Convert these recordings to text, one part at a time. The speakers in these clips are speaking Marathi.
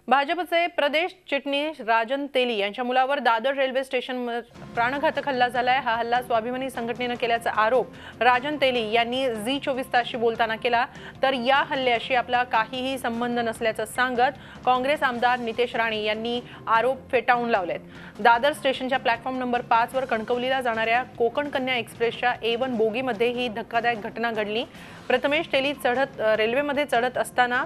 भाजपचे प्रदेश चिटणीस राजन तेली यांच्या मुलावर दादर रेल्वे स्टेशन प्राणघातक हल्ला झालाय। हा हल्ला स्वाभिमानी संघटनेने केल्याचा आरोप राजन तेली यांनी झी 24 तासशी बोलताना केला। तर या हल्ल्याशी आपला काहीही संबंध नसल्याचं सांगत काँग्रेस आमदार नितेश राणे यांनी आरोप फेटाळून लावलेत। दादर स्टेशनच्या प्लॅटफॉर्म नंबर 5 वर कणकवलीला जाणाऱ्या कोकण कन्या एक्सप्रेसच्या A1 बोगीमध्ये ही धक्कादायक घटना घडली। प्रथमेश तेली रेल्वेमध्ये चढत असताना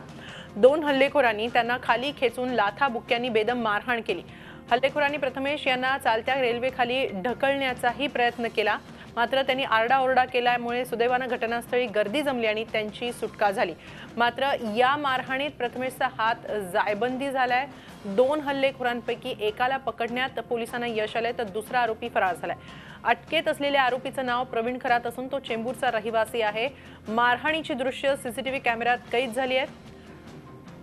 दोन हल्लेखोरांनी त्यांना खाली खेचून लाथा बुक्क्यांनी बेदम मारहाण केली। हल्लेखोरांनी प्रथमेश यांना चालत्या रेल्वेखाली ढकलण्याचाही प्रयत्न केला, मात्र त्यांनी आरडाओरडा केल्यामुळे सुदैवाने घटनास्थळी गर्दी जमली आणि त्यांची सुटका झाली। मात्र या मारहाणीत प्रथमेशचा हात जायबंदी झालाय। दोन हल्लेखोरांपैकी एकाला पकडण्यात पोलिसांना यश आले तर दुसरा आरोपी फरार झालाय। अटकेत असलेल्या आरोपीचं नाव प्रवीण खरात असून तो चेंबूरचा रहिवासी आहे। मारहाणीची दृश्य सीसीटीव्ही कॅमेऱ्यात कैद झाली आहेत।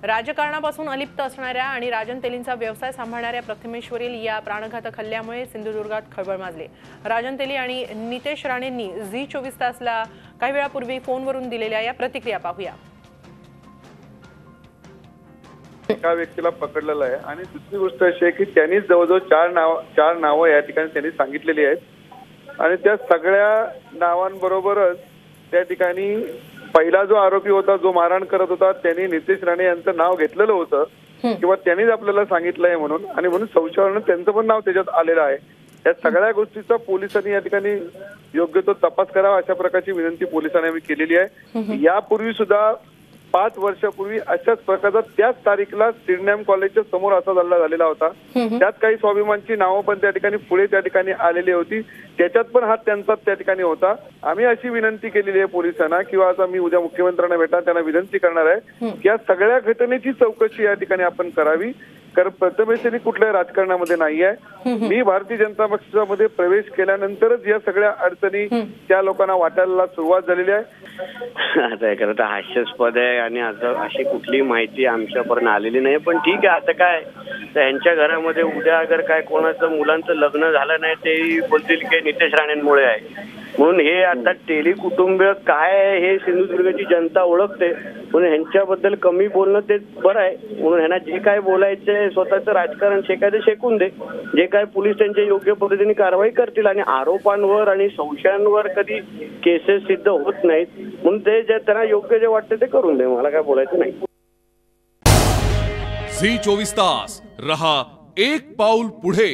राजकारणापासून अलिप्त असणाऱ्या आणि राजन तेलींचा व्यवसाय सांभाळणाऱ्या प्रथमेशवरील या प्राणघातक हल्ल्यामुळे सिंधुदुर्गात खळबळ माजली। राजन तेली आणि नितेश राणेंनी झी 24 तासला काही वेळापूर्वी फोनवरून दिलेल्या या प्रतिक्रिया पाहूया। एका व्यक्तीला पकडलेलं आहे आणि दुसरी गोष्ट अशी आहे की त्यांनी जवळजवळ चार नावं या ठिकाणी त्यांनी सांगितलेली आहेत आणि त्या सगळ्या नावांबरोबरच त्या ठिकाणी पहिला जो आरोपी होता, जो मारहाण करत होता, त्यांनी नितेश राणे यांचं नाव घेतलेलं होतं किंवा त्यांनीच आपल्याला सांगितलंय म्हणून, आणि म्हणून संशयावरून त्यांचं पण नाव त्याच्यात आलेलं आहे। या सगळ्या गोष्टीचा पोलिसांनी या ठिकाणी योग्य तो तपास करावा अशा प्रकारची विनंती पोलिसांनी आम्ही केलेली आहे। यापूर्वी सुद्धा 5 वर्षापूर्वी अशाच प्रकारचा त्याच तारीखला सिडनॅम कॉलेजच्या समोर असा हल्ला झालेला होता। त्यात काही स्वाभिमानची नावं पण त्या ठिकाणी पुढे त्या ठिकाणी आलेली होती, त्याच्यात पण हात त्यांचा त्या ठिकाणी होता। आम्ही अशी विनंती केलेली आहे पोलिसांना किंवा आता मी उद्या मुख्यमंत्र्यांना भेटा त्यांना विनंती करणार आहे की या सगळ्या घटनेची चौकशी या ठिकाणी आपण करावी, कारण प्रथमेशनी कुठल्याही राजकारणामध्ये नाही आहे। मी भारतीय जनता पक्षामध्ये प्रवेश केल्यानंतरच या सगळ्या अडचणी त्या लोकांना वाटायला सुरुवात झालेली आहे। आता खरं तर हास्यास्पद आहे आणि अशी कुठली माहिती आमच्यापर्यंत आलेली नाही, पण ठीक आहे। आता काय त्यांच्या घरामध्ये उद्या अगर काय कोणाचं मुलांचं लग्न झालं नाही ते बोलतील की नितेश राणेंमुळे आहे म्हणून। हे आता तेली कुटुंबीय काय आहे हे सिंधुदुर्गची जनता ओळखते, म्हणून ह्यांच्याबद्दल कमी बोलणं ते बरं आहे। म्हणून ह्यांना जे काय बोलायचं स्वतःचं राजकारण शेकायचं शेकून दे, जे काय पोलीस त्यांच्या योग्य पद्धतीने कारवाई करतील आणि आरोपांवर आणि संशयांवर कधी केसेस सिद्ध होत नाहीत म्हणून ते जे त्यांना योग्य जे वाटते ते करून दे, मला काय बोलायचं नाही। झी 24 तास रहा एक पाऊल पुढे।